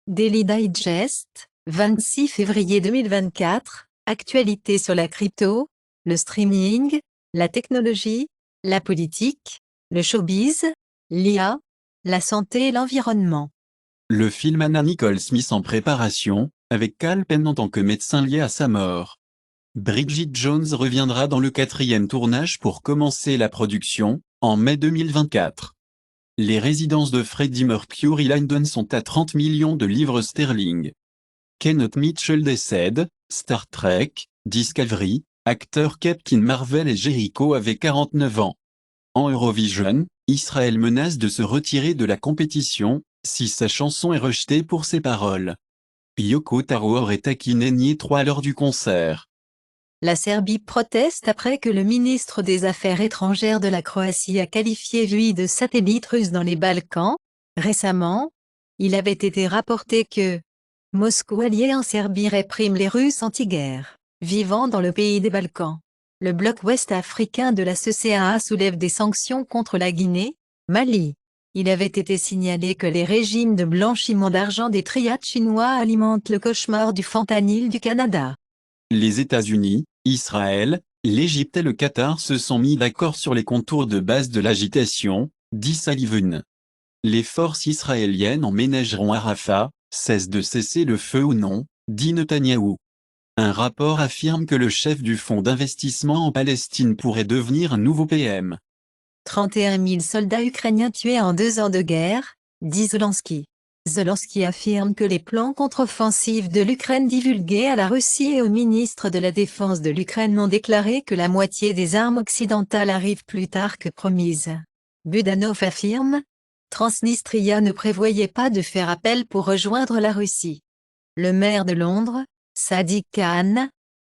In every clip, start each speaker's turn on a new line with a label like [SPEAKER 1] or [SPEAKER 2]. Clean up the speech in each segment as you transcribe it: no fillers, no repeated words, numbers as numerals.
[SPEAKER 1] Daily Digest, 26 février 2024, actualité sur la crypto, le streaming, la technologie, la politique, le showbiz, l'IA, la santé et l'environnement.
[SPEAKER 2] Le film Anna Nicole Smith en préparation, avec Kal Penn en tant que médecin lié à sa mort. Bridget Jones reviendra dans le 4e tournage pour commencer la production, en mai 2024. Les résidences de Freddie Mercury London sont à 30 millions de livres sterling. Kenneth Mitchell décède, Star Trek, Discovery, acteur Captain Marvel et Jericho avait 49 ans. En Eurovision, Israël menace de se retirer de la compétition, si sa chanson est rejetée pour ses paroles. Yoko Taro aurait taquiné Nié 3 lors du concert.
[SPEAKER 1] La Serbie proteste après que le ministre des Affaires étrangères de la Croatie a qualifié lui de satellite russe dans les Balkans. Récemment, il avait été rapporté que Moscou allié en Serbie réprime les Russes anti-guerre, vivant dans le pays des Balkans. Le bloc ouest africain de la CCAA soulève des sanctions contre la Guinée, Mali. Il avait été signalé que les régimes de blanchiment d'argent des triades chinois alimentent le cauchemar du fentanyl du Canada.
[SPEAKER 2] Les États-Unis, Israël, l'Égypte et le Qatar se sont mis d'accord sur les contours de base de l'agitation, dit Sullivan. Les forces israéliennes emménageront à Rafah, cessent de cesser le feu ou non, dit Netanyahou. Un rapport affirme que le chef du fonds d'investissement en Palestine pourrait devenir un nouveau PM.
[SPEAKER 1] 31 000 soldats ukrainiens tués en 2 ans de guerre, dit Zelensky. Zelensky affirme que les plans contre-offensifs de l'Ukraine divulgués à la Russie et au ministre de la Défense de l'Ukraine ont déclaré que la moitié des armes occidentales arrivent plus tard que promise. Budanov affirme, Transnistria ne prévoyait pas de faire appel pour rejoindre la Russie. Le maire de Londres, Sadiq Khan,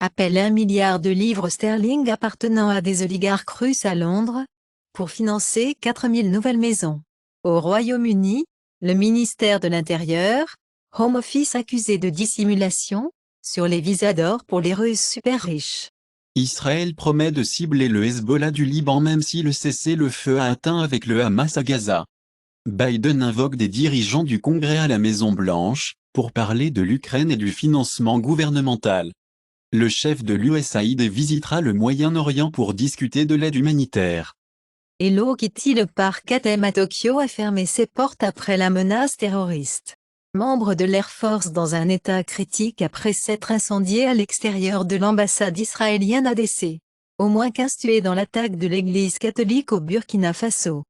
[SPEAKER 1] appelle 1 milliard de livres sterling appartenant à des oligarques russes à Londres, pour financer 4 000 nouvelles maisons. Au Royaume-Uni, le ministère de l'Intérieur, Home Office accusé de dissimulation, sur les visas d'or pour les Russes super riches.
[SPEAKER 2] Israël promet de cibler le Hezbollah du Liban même si le cessez-le-feu a atteint avec le Hamas à Gaza. Biden invoque des dirigeants du Congrès à la Maison-Blanche, pour parler de l'Ukraine et du financement gouvernemental. Le chef de l'USAID visitera le Moyen-Orient pour discuter de l'aide humanitaire.
[SPEAKER 1] Hello Kitty, le parc Atem à Tokyo a fermé ses portes après la menace terroriste. Membre de l'Air Force dans un état critique après s'être incendié à l'extérieur de l'ambassade israélienne à DC. Au moins 15 tués dans l'attaque de l'église catholique au Burkina Faso.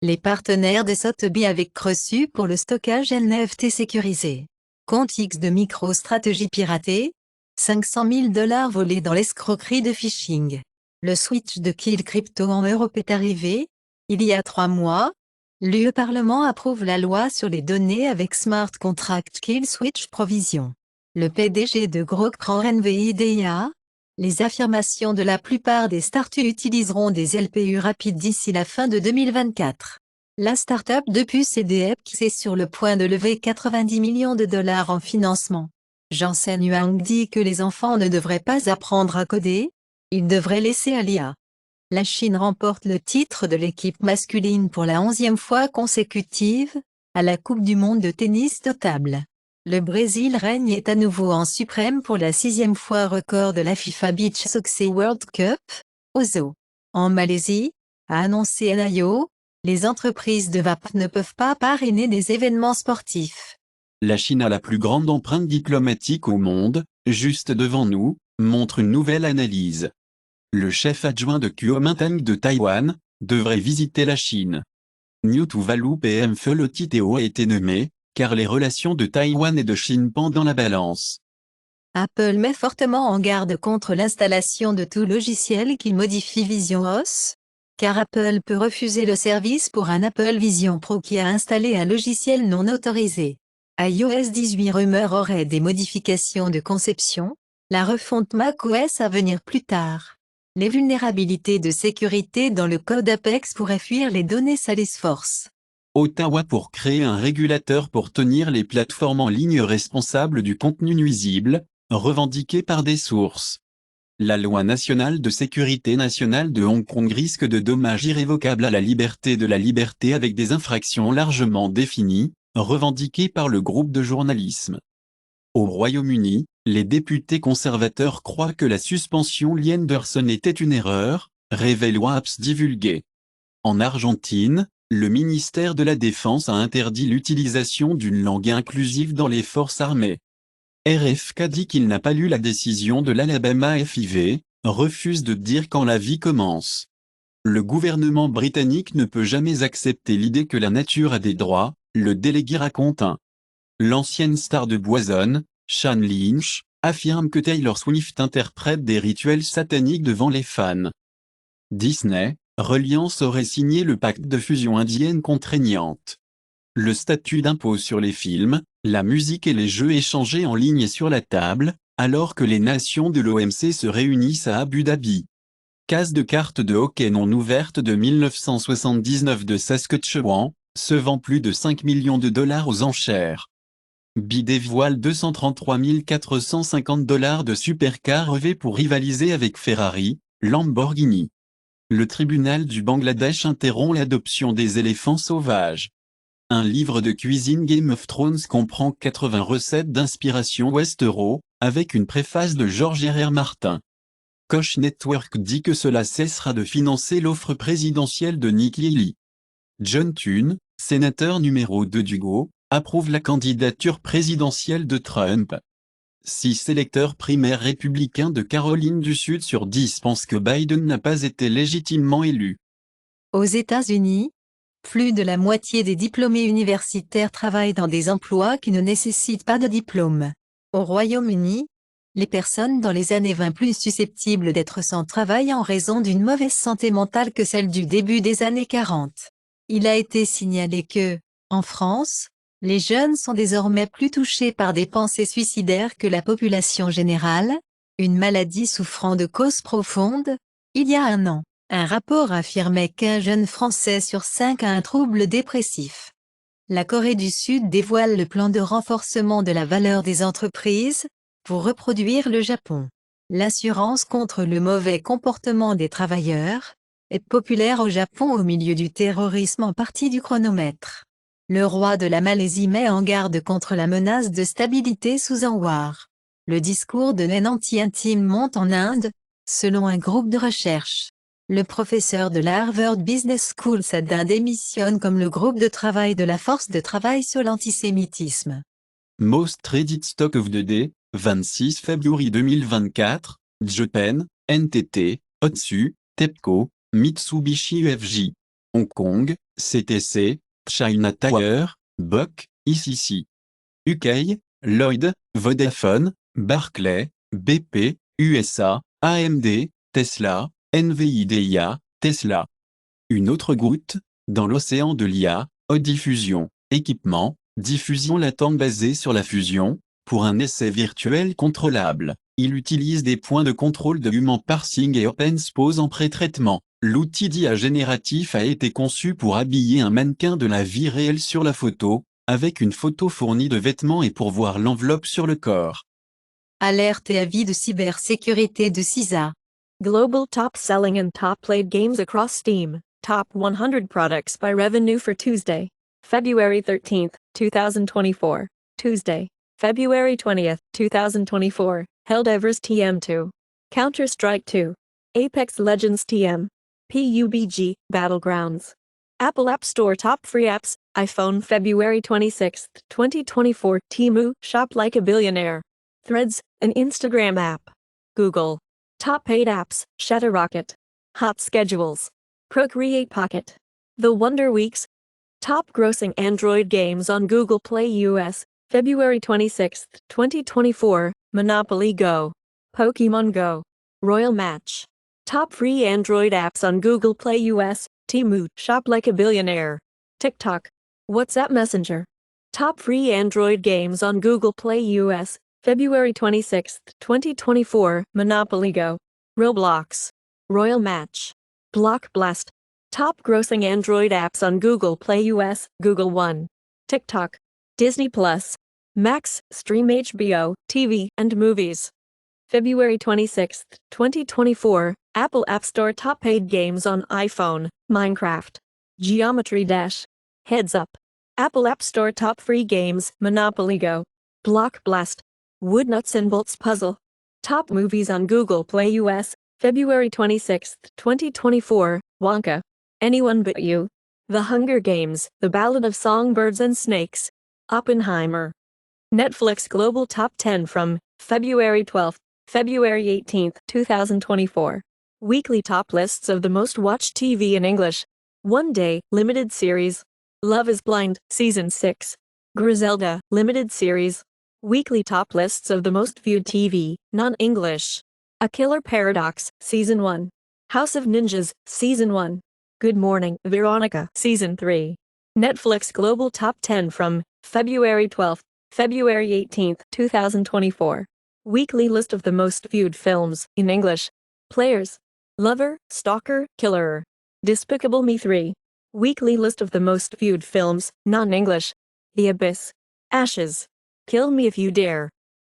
[SPEAKER 1] Les partenaires de Sotheby avec reçu pour le stockage NFT sécurisé. Compte X de MicroStrategy piraté. 500 000 $ volés dans l'escroquerie de phishing. Le switch de Kill Crypto en Europe est arrivé. Il y a 3 mois, l'UE Parlement approuve la loi sur les données avec Smart Contract Kill Switch Provision. Le PDG de Grok prend NVIDIA. Les affirmations de la plupart des startups utiliseront des LPU rapides d'ici la fin de 2024. La startup de puces EDX est sur le point de lever 90 millions de $ en financement. Jensen Huang dit que les enfants ne devraient pas apprendre à coder, ils devraient laisser à l'IA. La Chine remporte le titre de l'équipe masculine pour la 11e fois consécutive, à la Coupe du monde de tennis de table. Le Brésil règne à nouveau en suprême pour la 6e fois record de la FIFA Beach Soccer World Cup, OZO. En Malaisie, a annoncé NIO, les entreprises de vape ne peuvent pas parrainer des événements sportifs.
[SPEAKER 2] La Chine a la plus grande empreinte diplomatique au monde, juste devant nous, montre une nouvelle analyse. Le chef adjoint de Kuomintang de Taïwan, devrait visiter la Chine. New Tuvalu PM Felotiteo a été nommé, car les relations de Taïwan et de Chine pendent dans la balance.
[SPEAKER 1] Apple met fortement en garde contre l'installation de tout logiciel qui modifie Vision OS, car Apple peut refuser le service pour un Apple Vision Pro qui a installé un logiciel non autorisé. iOS 18 rumeur aurait des modifications de conception, la refonte macOS à venir plus tard. Les vulnérabilités de sécurité dans le code Apex pourraient fuir les données Salesforce.
[SPEAKER 2] Ottawa pour créer un régulateur pour tenir les plateformes en ligne responsables du contenu nuisible, revendiqué par des sources. La loi nationale de sécurité nationale de Hong Kong risque de dommages irrévocables à la liberté de la liberté avec des infractions largement définies, revendiquée par le groupe de journalisme. Au Royaume-Uni, les députés conservateurs croient que la suspension d'Henderson était une erreur, révèle WAPS divulgué. En Argentine, le ministère de la Défense a interdit l'utilisation d'une langue inclusive dans les forces armées. RFK dit qu'il n'a pas lu la décision de l'Alabama FIV, refuse de dire quand la vie commence. Le gouvernement britannique ne peut jamais accepter l'idée que la nature a des droits, le délégué raconte un. L'ancienne star de Boyzone, Sean Lynch, affirme que Taylor Swift interprète des rituels sataniques devant les fans. Disney, Reliance aurait signé le pacte de fusion indienne contraignante. Le statut d'impôt sur les films, la musique et les jeux échangés en ligne est sur la table, alors que les nations de l'OMC se réunissent à Abu Dhabi. Case de cartes de hockey non ouverte de 1979 de Saskatchewan, se vend plus de 5 millions de dollars aux enchères. BY dévoile 233 450 dollars de supercar EV pour rivaliser avec Ferrari, Lamborghini. Le tribunal du Bangladesh interrompt l'adoption des éléphants sauvages. Un livre de cuisine Game of Thrones comprend 80 recettes d'inspiration Westeros, avec une préface de George R.R. Martin. Koch Network dit que cela cessera de financer l'offre présidentielle de Nikki Haley. John Thune, sénateur numéro 2 d'Hugo, approuve la candidature présidentielle de Trump. 6 électeurs primaires républicains de Caroline du Sud sur 10 pensent que Biden n'a pas été légitimement élu.
[SPEAKER 1] Aux États-Unis, plus de la moitié des diplômés universitaires travaillent dans des emplois qui ne nécessitent pas de diplôme. Au Royaume-Uni, les personnes dans les années 20 plus susceptibles d'être sans travail en raison d'une mauvaise santé mentale que celle du début des années 40. Il a été signalé que, en France, les jeunes sont désormais plus touchés par des pensées suicidaires que la population générale, une maladie souffrant de causes profondes. Il y a un an, un rapport affirmait qu'un jeune Français sur 5 a un trouble dépressif. La Corée du Sud dévoile le plan de renforcement de la valeur des entreprises, pour reproduire le Japon. L'assurance contre le mauvais comportement des travailleurs est populaire au Japon au milieu du terrorisme en partie du chronomètre. Le roi de la Malaisie met en garde contre la menace de stabilité sous Anwar. Le discours de haine anti-intime monte en Inde, selon un groupe de recherche. Le professeur de la Harvard Business School Sadin démissionne comme le groupe de travail de la force de travail sur l'antisémitisme.
[SPEAKER 2] Most Traded Stock of the Day, 26 février 2024, Japan, NTT, Otsu, TEPCO, Mitsubishi UFJ. Hong Kong, CTC, China Tower, BOC, ICC. UK, Lloyd, Vodafone, Barclay, BP, USA, AMD, Tesla, NVIDIA, Tesla. Une autre goutte, dans l'océan de l'IA, Audiffusion, équipement, diffusion latente basée sur la fusion, pour un essai virtuel contrôlable. Il utilise des points de contrôle de human parsing et OpenSpose en pré-traitement. L'outil d'IA génératif a été conçu pour habiller un mannequin de la vie réelle sur la photo, avec une photo fournie de vêtements et pour voir l'enveloppe sur le corps.
[SPEAKER 1] Alerte et avis de cybersécurité de CISA.
[SPEAKER 3] Global top selling and top played games across Steam. Top 100 products by revenue for Tuesday, February 13th, 2024. Tuesday, February 20th, 2024. Helldivers TM2. Counter-Strike 2. Apex Legends TM. PUBG Battlegrounds. Apple App Store top free apps. iPhone February 26th, 2024. Temu Shop Like a Billionaire. Threads, an Instagram app. Google. Top paid apps, Shutterrocket. Hot Schedules. Procreate Pocket. The Wonder Weeks. Top grossing Android games on Google Play US, February 26, 2024, Monopoly Go. Pokemon Go. Royal Match. Top free Android apps on Google Play US, Temu Shop Like a Billionaire. TikTok. WhatsApp Messenger. Top free Android games on Google Play US, February 26, 2024, Monopoly Go. Roblox. Royal Match. Block Blast. Top grossing Android apps on Google Play US, Google One. TikTok. Disney Plus. Max, Stream HBO, TV, and movies. February 26, 2024, Apple App Store top paid games on iPhone, Minecraft. Geometry Dash. Heads Up. Apple App Store top free games, Monopoly Go, Block Blast, Wood Nuts and Bolts Puzzle. Top movies on Google Play US, February 26, 2024, Wonka, Anyone But You, The Hunger Games, The Ballad of Songbirds and Snakes, Oppenheimer. Netflix Global Top 10 from February 12, February 18, 2024. Weekly top lists of the most watched TV in English. One Day, limited series. Love is Blind, Season 6. Griselda, limited series. Weekly top lists of the most viewed TV, non-English. A Killer Paradox, Season 1. House of Ninjas, Season 1. Good Morning, Veronica, Season 3. Netflix Global Top 10 from February 12, February 18, 2024. Weekly list of the most viewed films, in English. Players. Lover, Stalker, Killer. Despicable Me 3. Weekly list of the most viewed films, non-English. The Abyss. Ashes. Kill Me If You Dare.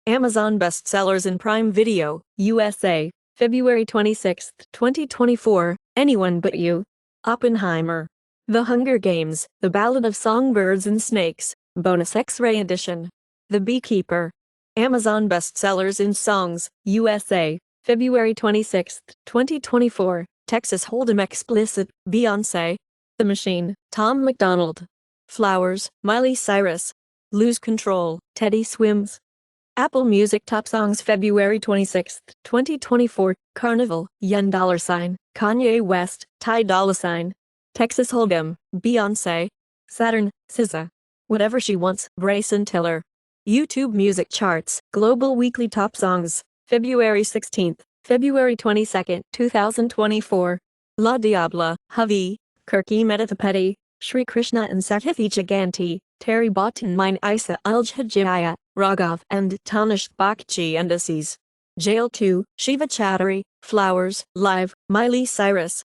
[SPEAKER 3] Amazon bestsellers in Prime Video, USA, February 26, 2024, Anyone But You. Oppenheimer. The Hunger Games, The Ballad of Songbirds and Snakes, bonus X-ray edition. The Beekeeper. Amazon bestsellers in Songs, USA, February 26, 2024, Texas Hold'em explicit, Beyoncé. The Machine, Tom MacDonald. Flowers, Miley Cyrus. Lose Control, Teddy Swims. Apple Music Top Songs February 26, 2024, Carnival, Yen $, Kanye West, Ty Dolla $ign. Texas Hold'em, Beyoncé. Saturn, SZA. Whatever She Wants, Bryson Tiller. YouTube Music Charts, Global Weekly Top Songs, February 16, February 22, 2024. La Diabla, Havi, Kirky Metathapeti, Shri Krishna and Satithi Jaganti, Terry Botan Mine Isa Aljhajaya, Raghav and Tanish Bakchi and Assis. Jail 2, Shiva Chattery, Flowers, Live, Miley Cyrus.